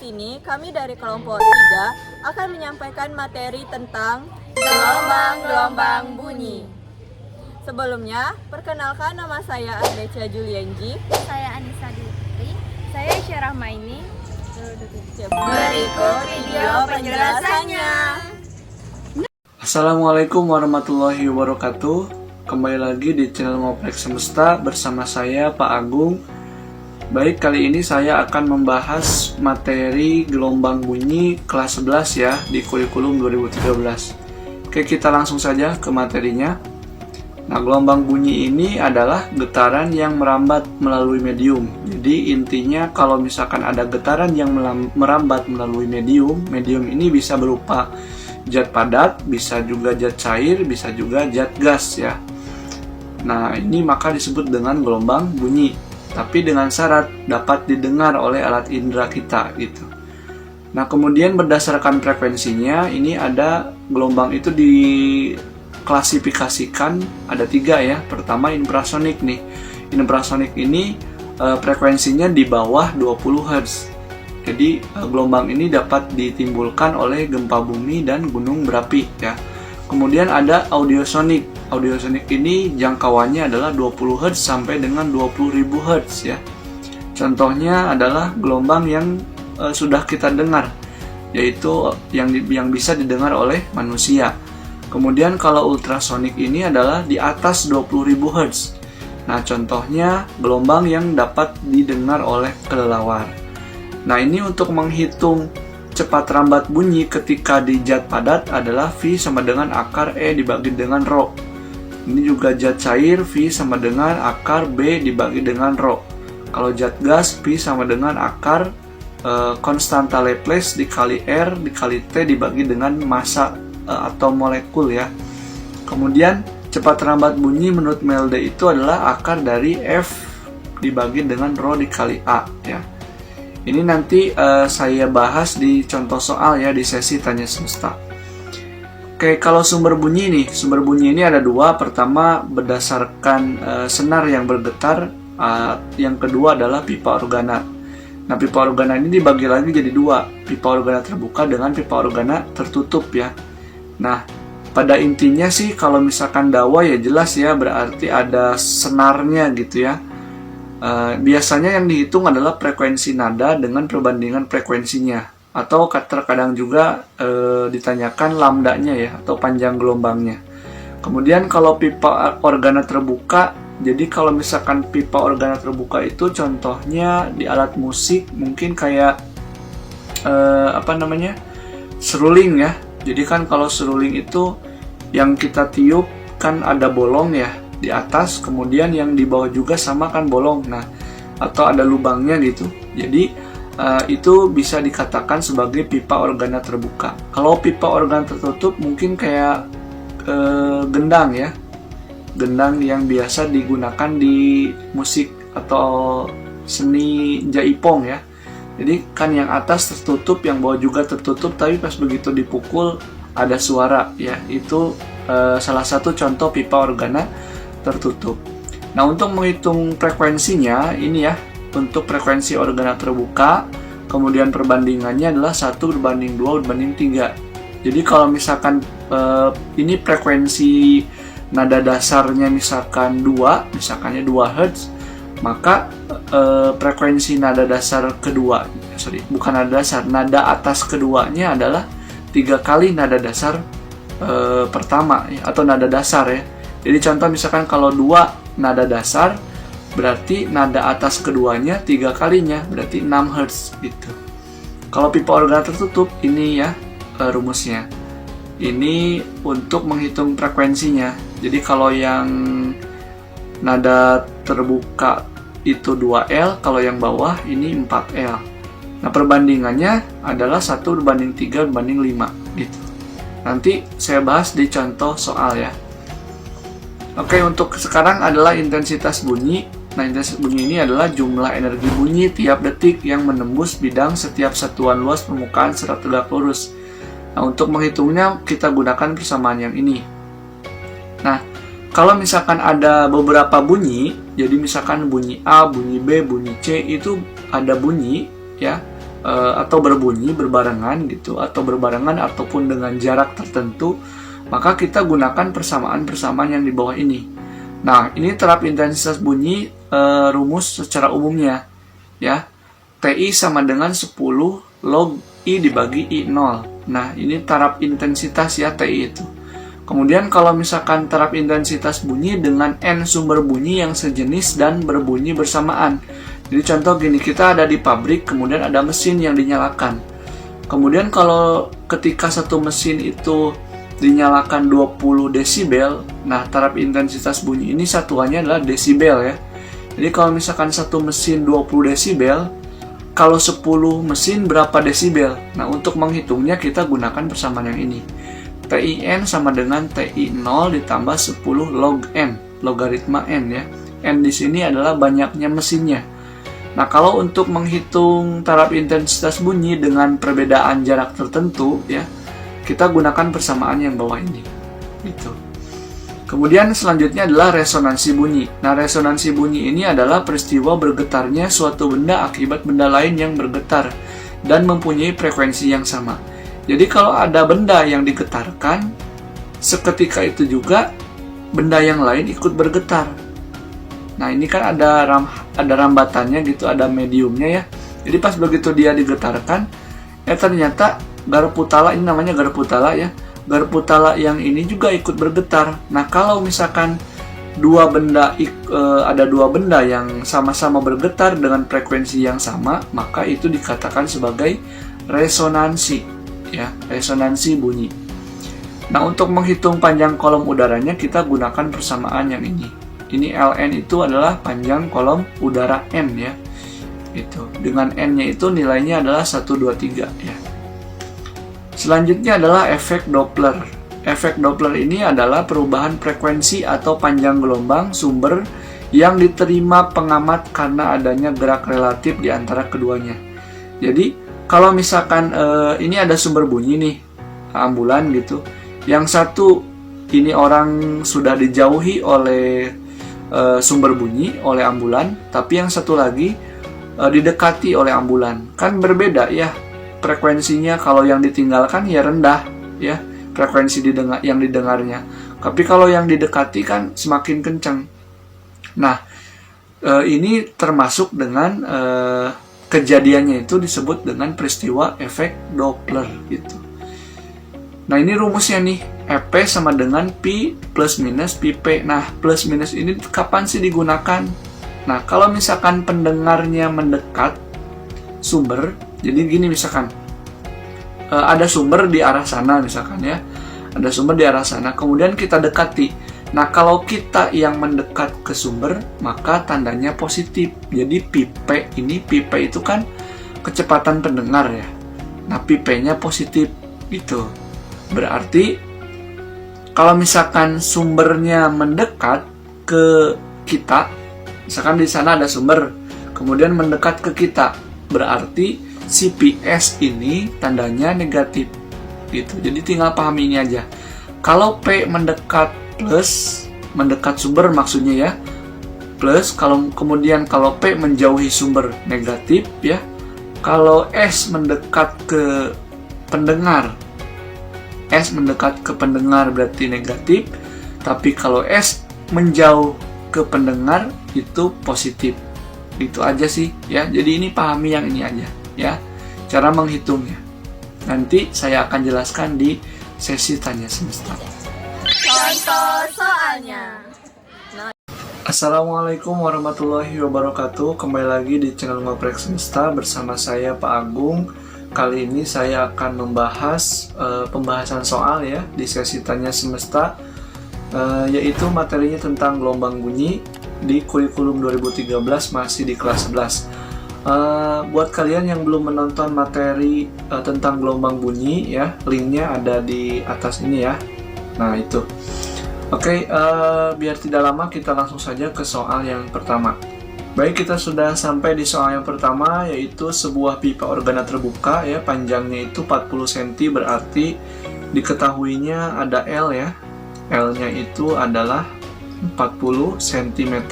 sini kami dari kelompok 3 akan menyampaikan materi tentang gelombang-gelombang bunyi. Sebelumnya, perkenalkan nama saya Ardecia Julianji. Saya Anissa Dutri. Saya Syarah Maini. Berikut video penjelasannya. Assalamualaikum warahmatullahi wabarakatuh. Kembali lagi di channel Ngoprek Semesta bersama saya Pak Agung. Baik, kali ini saya akan membahas materi gelombang bunyi kelas 11 ya di kurikulum 2013. Oke, kita langsung saja ke materinya. Nah, gelombang bunyi ini adalah getaran yang merambat melalui medium. Jadi intinya kalau misalkan ada getaran yang merambat melalui medium ini bisa berupa zat padat, bisa juga zat cair, bisa juga zat gas ya. Nah, ini maka disebut dengan gelombang bunyi. Tapi dengan syarat dapat didengar oleh alat indera kita gitu. Nah, kemudian berdasarkan frekuensinya ini ada gelombang itu diklasifikasikan ada 3 ya. Pertama infrasonik nih. Infrasonik ini frekuensinya di bawah 20 Hz. Jadi gelombang ini dapat ditimbulkan oleh gempa bumi dan gunung berapi ya. Kemudian ada audiosonik. Audiosonik ini jangkauannya adalah 20 Hz sampai dengan 20.000 Hz ya. Contohnya adalah gelombang yang sudah kita dengar, yaitu yang bisa didengar oleh manusia. Kemudian kalau ultrasonik ini adalah di atas 20.000 Hz. Nah, contohnya gelombang yang dapat didengar oleh kelelawar. Nah, ini untuk menghitung cepat rambat bunyi ketika di zat padat adalah V sama dengan akar E dibagi dengan rho. Ini juga zat cair, V sama dengan akar B dibagi dengan rho. Kalau zat gas, V sama dengan akar konstanta Laplace dikali R dikali T dibagi dengan massa atau molekul ya. Kemudian cepat rambat bunyi menurut Melde itu adalah akar dari F dibagi dengan rho dikali A ya. Ini nanti saya bahas di contoh soal ya di sesi tanya semesta. Oke, kalau sumber bunyi nih, sumber bunyi ini ada 2. Pertama berdasarkan senar yang bergetar, yang kedua adalah pipa organa. Nah, pipa organa ini dibagi lagi jadi 2, pipa organa terbuka dengan pipa organa tertutup ya. Nah, pada intinya sih kalau misalkan dawa ya jelas ya berarti ada senarnya gitu ya. Biasanya yang dihitung adalah frekuensi nada dengan perbandingan frekuensinya. Atau terkadang juga ditanyakan lambdanya ya atau panjang gelombangnya. Kemudian kalau pipa organa terbuka, jadi kalau misalkan pipa organa terbuka itu contohnya di alat musik mungkin kayak seruling ya. Jadi kan kalau seruling itu yang kita tiup kan ada bolong ya di atas, kemudian yang di bawah juga sama kan bolong. Nah, atau ada lubangnya gitu. Jadi itu bisa dikatakan sebagai pipa organa terbuka. Kalau pipa organa tertutup mungkin kayak gendang ya, gendang yang biasa digunakan di musik atau seni jaipong ya. Jadi kan yang atas tertutup, yang bawah juga tertutup, tapi pas begitu dipukul ada suara ya. Itu salah satu contoh pipa organa tertutup. Nah, untuk menghitung frekuensinya ini ya. Untuk frekuensi organa terbuka, kemudian perbandingannya adalah 1:2:3. Jadi kalau misalkan ini frekuensi nada dasarnya misalkan 2 Hz, maka frekuensi nada dasar kedua, nada atas keduanya adalah 3 kali nada dasar pertama ya, atau nada dasar ya. Jadi contoh misalkan kalau 2 nada dasar, berarti nada atas keduanya 3 kalinya, berarti 6 Hz gitu. Kalau pipa organa tertutup ini ya rumusnya. Ini untuk menghitung frekuensinya. Jadi kalau yang nada terbuka itu 2L, kalau yang bawah ini 4L. Nah, perbandingannya adalah 1:3:5 gitu. Nanti saya bahas di contoh soal ya. Oke, untuk sekarang adalah intensitas bunyi. Nah, intensitas bunyi ini adalah jumlah energi bunyi tiap detik yang menembus bidang setiap satuan luas permukaan serat tegak lurus. Nah, untuk menghitungnya kita gunakan persamaan yang ini. Nah, kalau misalkan ada beberapa bunyi, jadi misalkan bunyi A, bunyi B, bunyi C itu ada bunyi ya atau berbunyi berbarengan gitu, atau berbarengan ataupun dengan jarak tertentu, maka kita gunakan persamaan-persamaan yang di bawah ini. Nah, ini terap intensitas bunyi rumus secara umumnya ya. TI sama dengan 10 log I dibagi I0. Nah, ini taraf intensitas ya TI itu. Kemudian kalau misalkan taraf intensitas bunyi dengan N sumber bunyi yang sejenis dan berbunyi bersamaan. Jadi contoh gini, kita ada di pabrik, kemudian ada mesin yang dinyalakan. Kemudian kalau ketika satu mesin itu dinyalakan 20 desibel, nah taraf intensitas bunyi ini satuannya adalah desibel ya. Jadi kalau misalkan satu mesin 20 desibel, kalau 10 mesin berapa desibel? Nah, untuk menghitungnya kita gunakan persamaan yang ini. TIN sama dengan TI0 ditambah 10 log N, logaritma N ya. N di sini adalah banyaknya mesinnya. Nah, kalau untuk menghitung taraf intensitas bunyi dengan perbedaan jarak tertentu ya, kita gunakan persamaan yang bawah ini. Gitu. Kemudian selanjutnya adalah resonansi bunyi. Nah, resonansi bunyi ini adalah peristiwa bergetarnya suatu benda akibat benda lain yang bergetar dan mempunyai frekuensi yang sama. Jadi kalau ada benda yang digetarkan, seketika itu juga benda yang lain ikut bergetar. Nah, ini kan ada rambatannya gitu, ada mediumnya ya. Jadi pas begitu dia digetarkan, ternyata garpu tala, ini namanya garpu tala ya. Garpu tala yang ini juga ikut bergetar. Nah, kalau misalkan ada dua benda yang sama-sama bergetar dengan frekuensi yang sama, maka itu dikatakan sebagai resonansi. Ya, resonansi bunyi. Nah, untuk menghitung panjang kolom udaranya kita gunakan persamaan yang ini. Ini Ln itu adalah panjang kolom udara N ya. Itu. Dengan N-nya itu nilainya adalah 1 2 3 ya. Selanjutnya adalah efek Doppler. Efek Doppler ini adalah perubahan frekuensi atau panjang gelombang sumber yang diterima pengamat karena adanya gerak relatif di antara keduanya. Jadi kalau misalkan ini ada sumber bunyi nih, ambulan gitu. Yang satu ini orang sudah dijauhi oleh sumber bunyi oleh ambulan, tapi yang satu lagi didekati oleh ambulan. Kan berbeda ya frekuensinya. Kalau yang ditinggalkan ya rendah ya frekuensi yang didengarnya. Tapi kalau yang didekati kan semakin kencang. Nah, ini termasuk dengan kejadiannya itu disebut dengan peristiwa efek Doppler gitu. Nah, ini rumusnya nih, EP sama dengan Pi plus minus Pi P. Nah, plus minus ini kapan sih digunakan? Nah, kalau misalkan pendengarnya mendekat sumber, jadi gini misalkan, ada sumber di arah sana misalkan ya, ada sumber di arah sana, kemudian kita dekati. Nah, kalau kita yang mendekat ke sumber, maka tandanya positif. Jadi pipe ini, pipe itu kan kecepatan pendengar ya. Nah, pipe-nya positif gitu. Berarti kalau misalkan sumbernya mendekat ke kita, misalkan di sana ada sumber, kemudian mendekat ke kita, berarti si PS ini tandanya negatif gitu. Jadi tinggal pahami ini aja. Kalau P mendekat plus, mendekat sumber maksudnya ya, plus, kemudian kalau P menjauhi sumber negatif ya. Kalau S mendekat ke pendengar, S mendekat ke pendengar berarti negatif. Tapi kalau S menjauh ke pendengar itu positif. Itu aja sih ya. Jadi ini pahami yang ini aja ya, cara menghitungnya. Nanti saya akan jelaskan di sesi tanya semesta. Contoh soalnya. Assalamualaikum warahmatullahi wabarakatuh. Kembali lagi di channel Ngoprek Semesta bersama saya Pak Agung. Kali ini saya akan membahas pembahasan soal ya di sesi tanya semesta, yaitu materinya tentang gelombang bunyi di kurikulum 2013 masih di kelas 11. Buat kalian yang belum menonton materi tentang gelombang bunyi ya, linknya ada di atas ini ya. Nah itu. Oke, biar tidak lama kita langsung saja ke soal yang pertama. Baik, kita sudah sampai di soal yang pertama, yaitu sebuah pipa organa terbuka ya, panjangnya itu 40 cm, berarti diketahuinya ada L ya. L-nya itu adalah 40 cm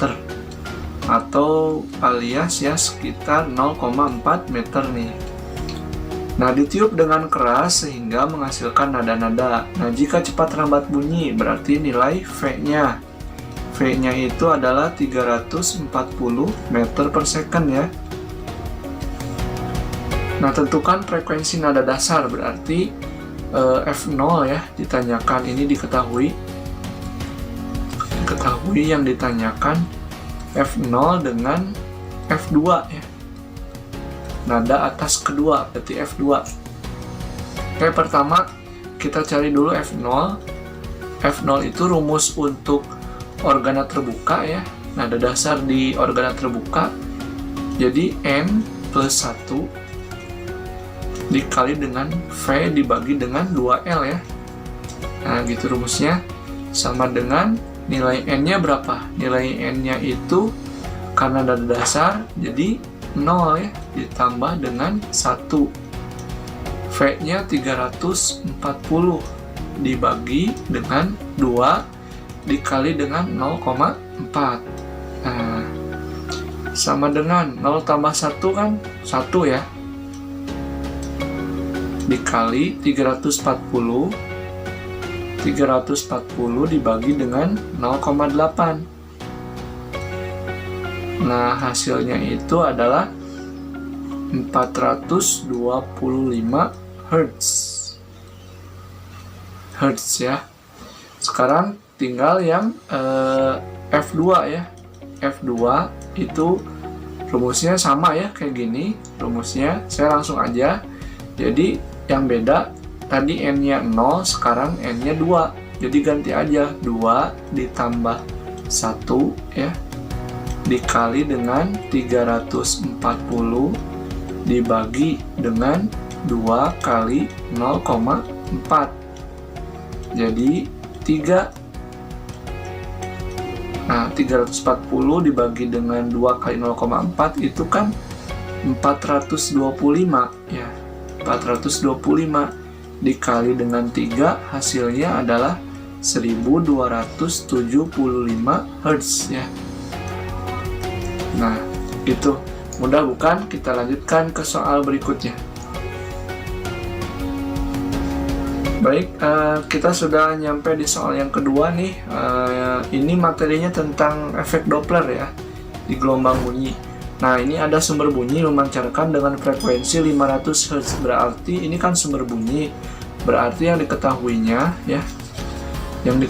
atau alias ya sekitar 0,4 meter nih. Nah, ditiup dengan keras sehingga menghasilkan nada-nada. Nah, jika cepat lambat bunyi, berarti nilai V-nya. V-nya itu adalah 340 meter per second ya. Nah, tentukan frekuensi nada dasar, berarti F0 ya, ditanyakan. Ini diketahui yang ditanyakan F0 dengan F2 ya. Nada atas kedua, berarti F2. Oke, pertama kita cari dulu F0. F0 itu rumus untuk organa terbuka ya. Nada dasar di organa terbuka. Jadi N plus 1 dikali dengan V dibagi dengan 2L ya. Nah, gitu rumusnya. Sama dengan nilai N-nya berapa? Nilai N-nya itu karena nada dasar, jadi 0 ya, ditambah dengan 1. V-nya 340 dibagi dengan 2 dikali dengan 0,4. Nah, sama dengan 0 tambah 1 kan 1 ya. Dikali 340 dibagi dengan 0,8. Nah, hasilnya itu adalah 425 Hz. Hertz ya. Sekarang tinggal yang F2 ya. F2 itu rumusnya sama ya, kayak gini rumusnya. Saya langsung aja. Jadi yang beda tadi N-nya 0, sekarang N-nya 2. Jadi ganti aja 2 ditambah 1 ya, dikali dengan 340 dibagi dengan 2 kali 0,4. Jadi 3. Nah, 340 dibagi dengan 2 kali 0,4 itu kan 425 ya. 425 dikali dengan 3, hasilnya adalah 1275 Hz ya. Nah, itu mudah bukan? Kita lanjutkan ke soal berikutnya. Baik, kita sudah nyampe di soal yang kedua nih. Ini materinya tentang efek Doppler ya, di gelombang bunyi. Nah, ini ada sumber bunyi memancarkan dengan frekuensi 500 Hz. Berarti ini kan sumber bunyi. Berarti yang diketahuinya ya, yang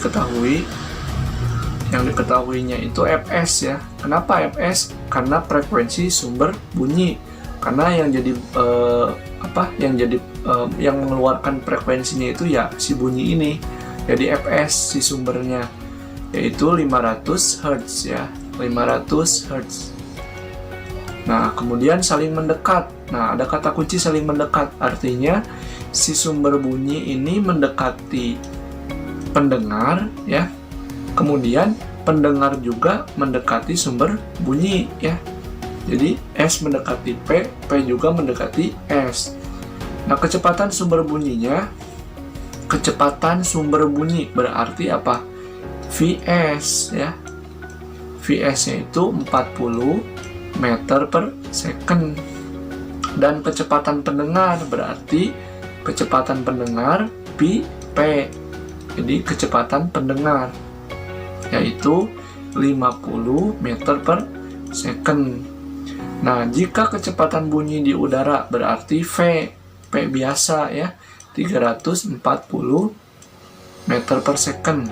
diketahuinya itu Fs ya. Kenapa Fs? Karena frekuensi sumber bunyi. Karena yang jadi yang mengeluarkan frekuensinya itu ya si bunyi ini. Jadi Fs si sumbernya yaitu 500 Hz ya. 500 Hz. Nah, kemudian saling mendekat. Nah, ada kata kunci saling mendekat. Artinya si sumber bunyi ini mendekati pendengar ya. Kemudian pendengar juga mendekati sumber bunyi ya. Jadi S mendekati P, P juga mendekati S. Nah, kecepatan sumber bunyi berarti apa? Vs ya. Vs-nya itu 40 meter per second. Dan kecepatan pendengar berarti kecepatan pendengar pi P. Jadi kecepatan pendengar yaitu 50 meter per second. Nah, jika kecepatan bunyi di udara berarti V biasa ya, 340 meter per second.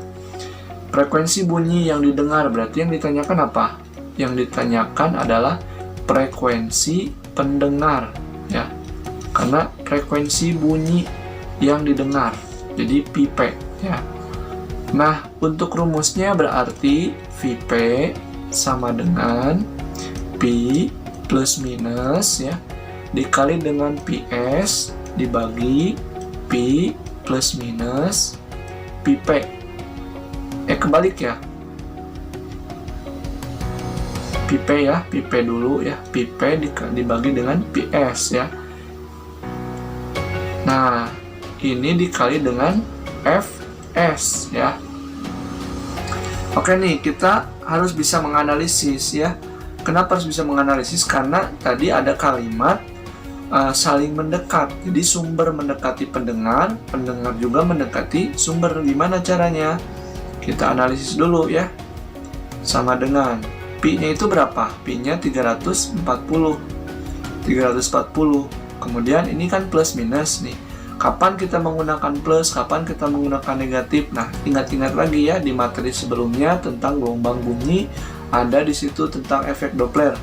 Frekuensi bunyi yang didengar berarti yang ditanyakan apa? Yang ditanyakan adalah frekuensi pendengar ya. Karena frekuensi bunyi yang didengar. Jadi Vp ya. Nah, untuk rumusnya berarti Vp sama dengan Pi plus minus ya, dikali dengan Ps dibagi Pi plus minus Pp. Kebalik ya. Pp ya, Pp dulu ya. Pp dibagi dengan Ps ya. Nah, ini dikali dengan Fs ya. Oke nih, kita harus bisa menganalisis ya. Kenapa harus bisa menganalisis? Karena tadi ada kalimat saling mendekat. Jadi sumber mendekati pendengar, pendengar juga mendekati sumber. Gimana caranya? Kita analisis dulu ya. Sama dengan pi-nya itu berapa? Pi-nya 340. Kemudian ini kan plus minus nih. Kapan kita menggunakan plus, kapan kita menggunakan negatif? Nah, ingat-ingat lagi ya di materi sebelumnya tentang gelombang bunyi, ada di situ tentang efek Doppler.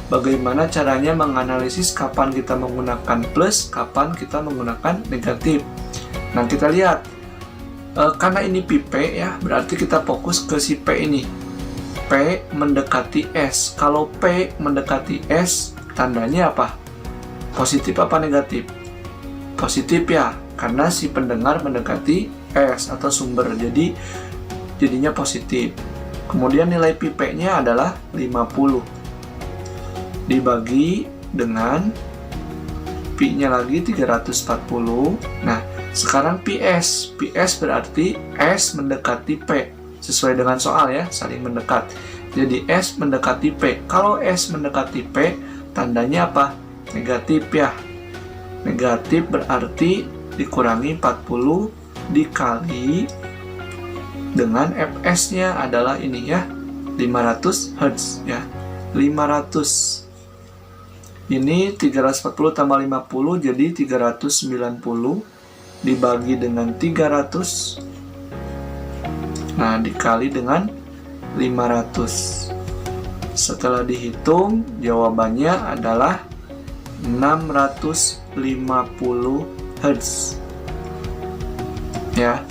Bagaimana caranya menganalisis kapan kita menggunakan plus, kapan kita menggunakan negatif. Nah, kita lihat. Karena ini pi P ya, berarti kita fokus ke si P ini. P mendekati S. Kalau P mendekati S, tandanya apa? Positif apa negatif? Positif ya, karena si pendengar mendekati S atau sumber, jadinya positif. Kemudian nilai pi P-nya adalah 50 dibagi dengan pi-nya lagi 340. Nah, sekarang PS berarti S mendekati P, sesuai dengan soal ya, saling mendekat. Jadi S mendekati P. Kalau S mendekati P, tandanya apa? Negatif ya. Negatif berarti dikurangi 40 dikali dengan Fs-nya adalah ini ya, 500 Hz ya. 500. Ini 340 tambah 50 jadi 390 dibagi dengan 300. Nah, dikali dengan 500. Setelah dihitung, jawabannya adalah 650 Hz. Ya,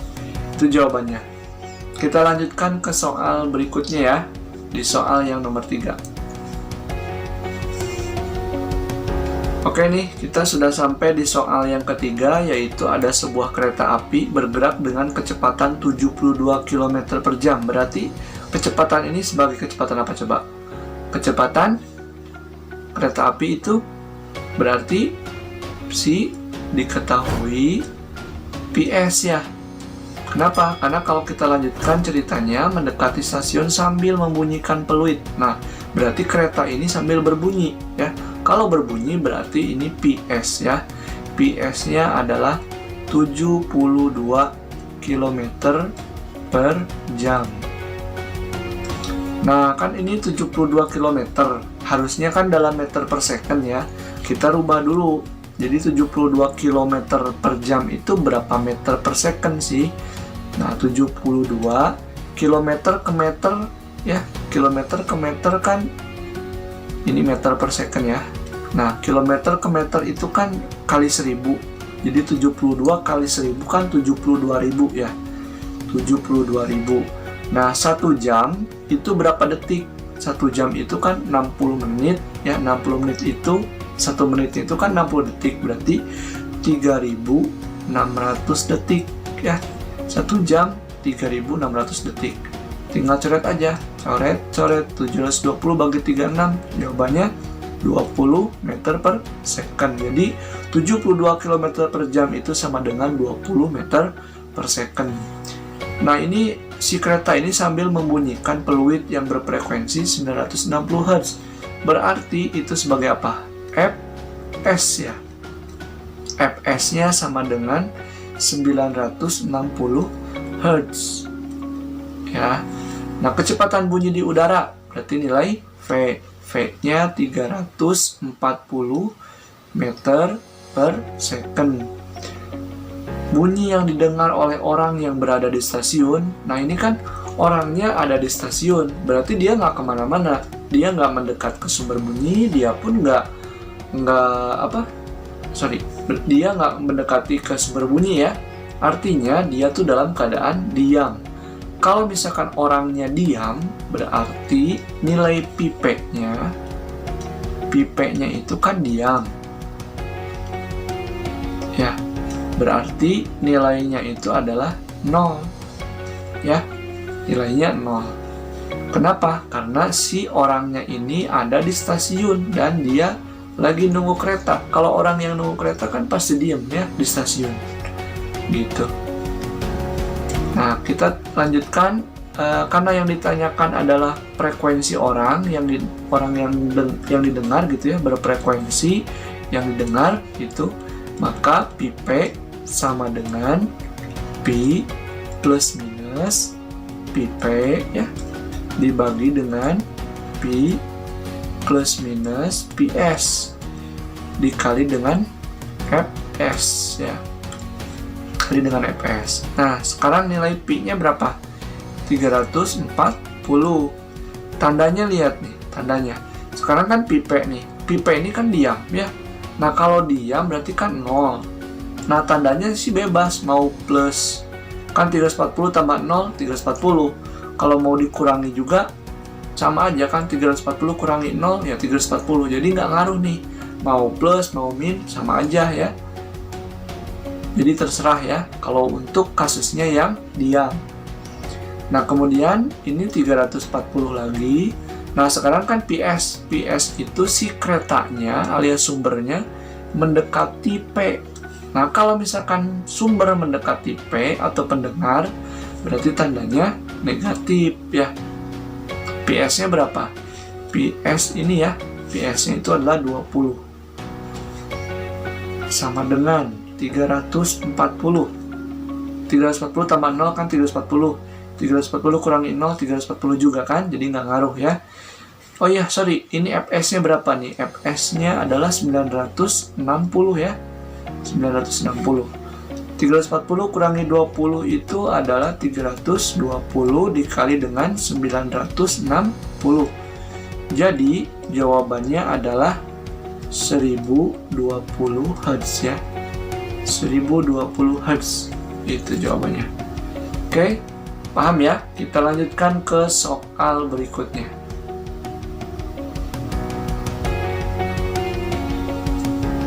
itu jawabannya. Kita lanjutkan ke soal berikutnya ya, di soal yang nomor 3. Oke nih, kita sudah sampai di soal yang ketiga, yaitu ada sebuah kereta api bergerak dengan kecepatan 72 km per jam. Berarti kecepatan ini sebagai kecepatan apa coba? Kecepatan kereta api itu berarti si diketahui PS ya. Kenapa? Karena kalau kita lanjutkan ceritanya mendekati stasiun sambil membunyikan peluit. Nah, berarti kereta ini sambil berbunyi ya. Kalau berbunyi berarti ini PS ya. PS-nya adalah 72 km per jam. Nah, kan ini 72 km. Harusnya kan dalam meter per second ya. Kita rubah dulu. Jadi 72 km per jam itu berapa meter per second sih? Nah, 72 km ke meter ya. Kilometer ke meter kan ini meter per second ya. Nah, kilometer ke meter itu kan kali 1000. Jadi 72 kali 1000 kan 72.000 ya. 72.000. Nah, 1 jam itu berapa detik? 1 jam itu kan 60 menit ya. 60 menit itu 1 menit itu kan 60 detik, berarti 3600 detik ya. 1 jam 3600 detik. Tinggal coret aja. Coret 720 bagi 36, jawabannya 20 meter per second. Jadi 72 km per jam itu sama dengan 20 meter per second. Nah, ini si kereta ini sambil membunyikan peluit yang berfrekuensi 960 Hz. Berarti itu sebagai apa? Fs ya. Fs-nya sama dengan 960 Hz. Ya. Nah, kecepatan bunyi di udara berarti nilai V. V-nya 340 meter per second. Bunyi yang didengar oleh orang yang berada di stasiun. Nah, ini kan orangnya ada di stasiun, berarti dia nggak kemana-mana. Dia nggak mendekat ke sumber bunyi, dia pun dia nggak mendekati ke sumber bunyi ya. Artinya dia tuh dalam keadaan diam. Kalau misalkan orangnya diam, berarti nilai pipetnya itu kan diam. Ya, berarti nilainya itu adalah 0. Ya, nilainya 0. Kenapa? Karena si orangnya ini ada di stasiun dan dia lagi nunggu kereta. Kalau orang yang nunggu kereta kan pasti diam ya di stasiun. Gitu. Nah, kita lanjutkan karena yang ditanyakan adalah frekuensi orang yang didengar gitu ya, berfrekuensi yang didengar itu, maka pi P sama dengan pi plus minus pi P ya dibagi dengan pi plus minus pi S dikali dengan Fs ya, dikali dengan Fs. Nah sekarang nilai pi nya berapa? 340. Tandanya lihat nih, tandanya sekarang kan pi P nih, pi P ini kan diam ya. Nah kalau diam berarti kan 0. Nah tandanya sih bebas, mau plus kan 340 tambah 0 340. Kalau mau dikurangi juga sama aja kan, 340 kurangi 0 ya 340. Jadi nggak ngaruh nih, mau plus mau min sama aja ya. Jadi terserah ya kalau untuk kasusnya yang diam. Nah kemudian ini 340 lagi. Nah sekarang kan PS itu si keretanya alias sumbernya mendekati P. Nah kalau misalkan sumber mendekati P atau pendengar, berarti tandanya negatif ya. PS-nya berapa? PS ini ya, PS-nya itu adalah 20. Sama dengan 340. 340 tambah 0 kan 340. 340 kurangi 0 340 juga kan, jadi nggak ngaruh ya. Oh iya, sorry, ini Fs-nya berapa nih? Fs-nya adalah 960 ya. 960. 340 kurangi 20 itu adalah 320 dikali dengan 960. Jadi jawabannya adalah 1020 Hz ya. 1020 Hz itu jawabannya. Oke, paham ya? Kita lanjutkan ke soal berikutnya.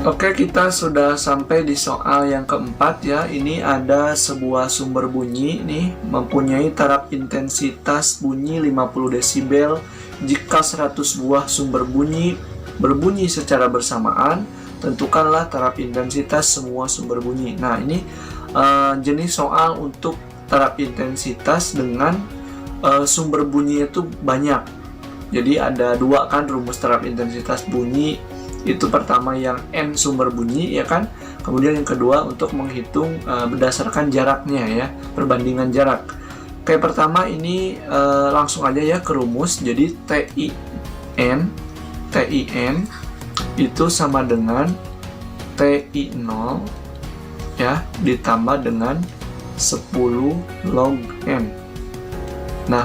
Oke, kita sudah sampai di soal yang keempat ya. Ini ada sebuah sumber bunyi nih, mempunyai taraf intensitas bunyi 50 desibel. Jika 100 buah sumber bunyi berbunyi secara bersamaan, tentukanlah taraf intensitas semua sumber bunyi. Nah, ini jenis soal untuk taraf intensitas dengan sumber bunyi itu banyak. Jadi ada dua kan rumus taraf intensitas bunyi. Itu pertama yang N sumber bunyi ya kan, kemudian yang kedua untuk menghitung berdasarkan jaraknya ya, perbandingan jarak. Kayak pertama ini langsung aja ya ke rumus. Jadi TIN itu sama dengan TI0 ya ditambah dengan 10 log N. Nah,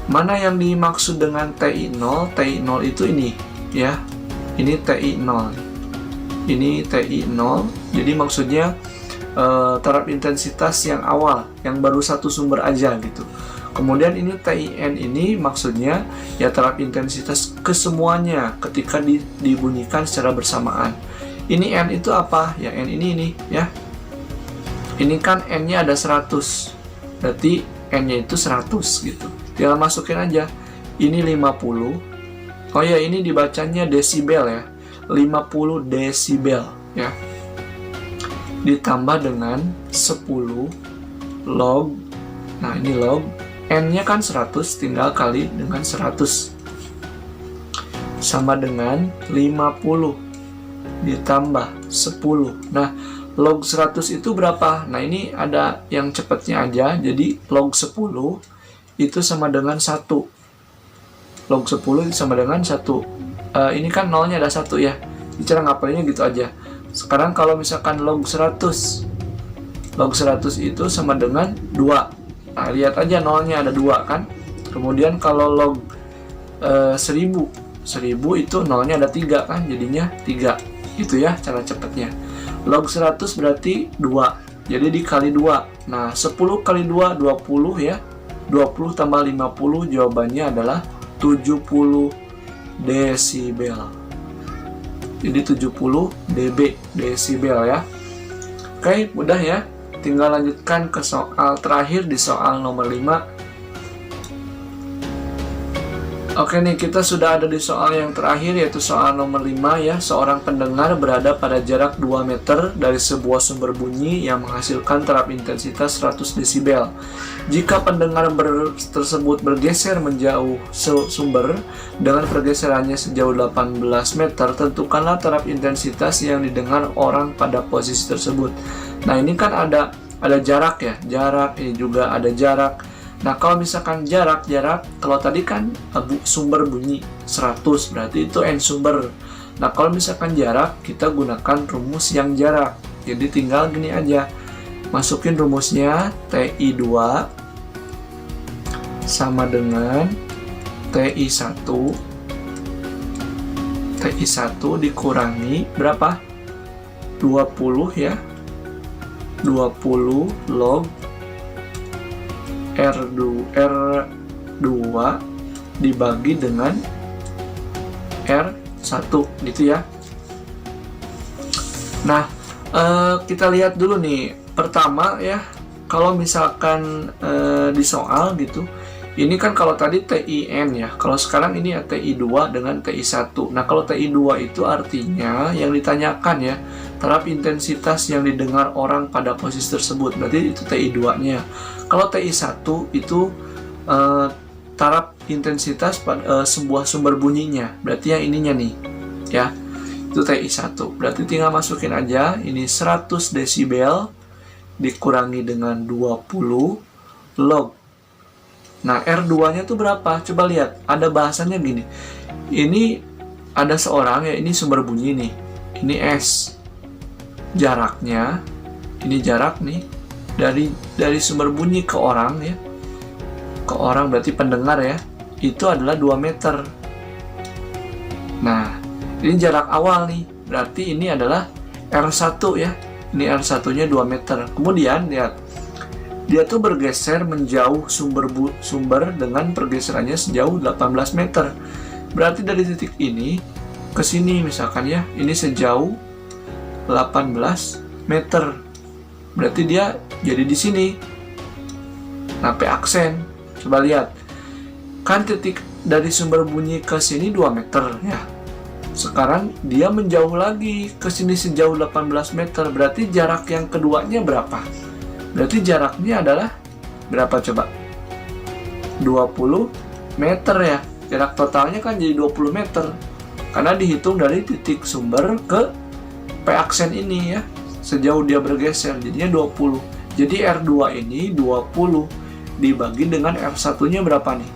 mana yang dimaksud dengan TI0? TI0 itu ini ya. Ini TI0. Ini TI0. Jadi maksudnya taraf intensitas yang awal, yang baru satu sumber aja gitu. Kemudian ini TIN ini maksudnya ya taraf intensitas kesemuanya ketika dibunyikan secara bersamaan. Ini N itu apa? Ya N ini ya. Ini kan N-nya ada 100. Berarti N-nya itu 100 gitu. Tinggal masukin aja. Ini 50. Oh ya, ini dibacanya desibel ya. 50 desibel ya. Ditambah dengan 10 log. Nah, ini log. N-nya kan 100, tinggal kali dengan 100. Sama dengan 50 ditambah 10. Nah, log 100 itu berapa? Nah, ini ada yang cepatnya aja. Jadi, log 10 itu sama dengan 1. Log 10 sama dengan 1. Ini kan nolnya ada 1 ya. Cara ngapainnya gitu aja. Sekarang kalau misalkan log 100. Log 100 itu sama dengan 2. Nah, lihat aja nolnya ada 2 kan. Kemudian kalau log 1000 itu nolnya ada 3 kan. Jadinya 3. Itu ya cara cepatnya. Log 100 berarti 2. Jadi dikali 2. Nah, 10 kali 2, 20 ya. 20 tambah 50 jawabannya adalah 70 desibel. Jadi 70 dB, desibel ya. Oke, mudah ya. Tinggal lanjutkan ke soal terakhir di soal nomor 5. Oke nih, kita sudah ada di soal yang terakhir, yaitu soal nomor 5 ya. Seorang pendengar berada pada jarak 2 meter dari sebuah sumber bunyi yang menghasilkan terap intensitas 100 desibel. Jika pendengar tersebut bergeser menjauh sumber dengan pergeserannya sejauh 18 meter, tentukanlah terap intensitas yang didengar orang pada posisi tersebut. Nah, ini kan ada jarak ya, jarak, ini juga ada jarak. Nah, kalau misalkan jarak, kalau tadi kan sumber bunyi 100, berarti itu N sumber. Nah, kalau misalkan jarak, kita gunakan rumus yang jarak. Jadi tinggal gini aja, masukin rumusnya TI2 sama dengan TI1. TI1 dikurangi berapa? 20 ya. 20 log R2 dibagi dengan R1 gitu ya. Nah, kita lihat dulu nih. Pertama ya, kalau misalkan di soal gitu, ini kan kalau tadi TIN ya, kalau sekarang ini ya TI2 dengan TI1. Nah, kalau TI2 itu artinya yang ditanyakan ya, terap intensitas yang didengar orang pada posisi tersebut. Berarti itu TI2-nya. Kalau TI1 itu taraf intensitas sebuah sumber bunyinya. Berarti yang ininya nih, ya. Itu TI1. Berarti tinggal masukin aja, ini 100 desibel dikurangi dengan 20 log. Nah, R2-nya tuh berapa? Coba lihat, ada bahasannya gini. Ini ada seorang ya, ini sumber bunyi nih. Ini S. Jaraknya, ini jarak nih. Dari sumber bunyi ke orang ya, ke orang berarti pendengar ya, itu adalah 2 meter. Nah, ini jarak awal nih, berarti ini adalah R1 ya, ini R1 nya 2 meter. Kemudian lihat, dia tuh bergeser menjauh sumber dengan pergeserannya sejauh 18 meter. Berarti dari titik ini ke sini misalkan ya, ini sejauh 18 meter. Berarti dia jadi di sini. Nah, P aksen. Coba lihat. Kan titik dari sumber bunyi ke sini 2 meter ya. Sekarang dia menjauh lagi ke sini sejauh 18 meter. Berarti jarak yang keduanya berapa? Berarti jaraknya adalah berapa coba? 20 meter ya. Jarak totalnya kan jadi 20 meter. Karena dihitung dari titik sumber ke P aksen ini ya. Sejauh dia bergeser, jadinya 20. Jadi R2 ini 20 dibagi dengan R1-nya berapa nih?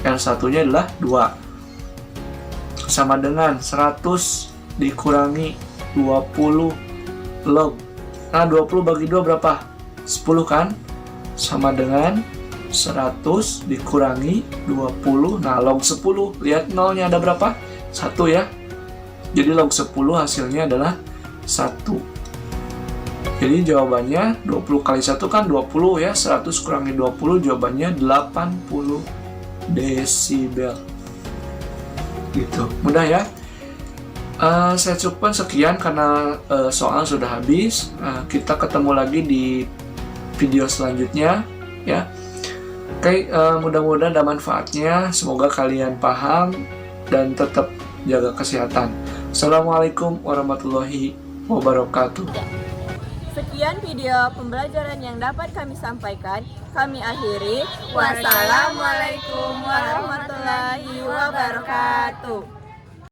R1-nya adalah 2. Sama dengan 100 dikurangi 20 log. Nah, 20 bagi 2 berapa? 10 kan? Sama dengan 100 dikurangi 20. Nah, log 10. Lihat nolnya ada berapa? 1 ya. Jadi log 10 hasilnya adalah 1. Jadi jawabannya 20 kali 1 kan 20 ya, 100 kurangi 20 jawabannya 80 desibel. Gitu, mudah ya. Saya cukupkan sekian karena soal sudah habis. Kita ketemu lagi di video selanjutnya ya. Oke, mudah-mudahan ada manfaatnya. Semoga kalian paham dan tetap jaga kesehatan. Assalamualaikum warahmatullahi wabarakatuh. Sekian video pembelajaran yang dapat kami sampaikan. Kami akhiri. Wassalamualaikum warahmatullahi wabarakatuh.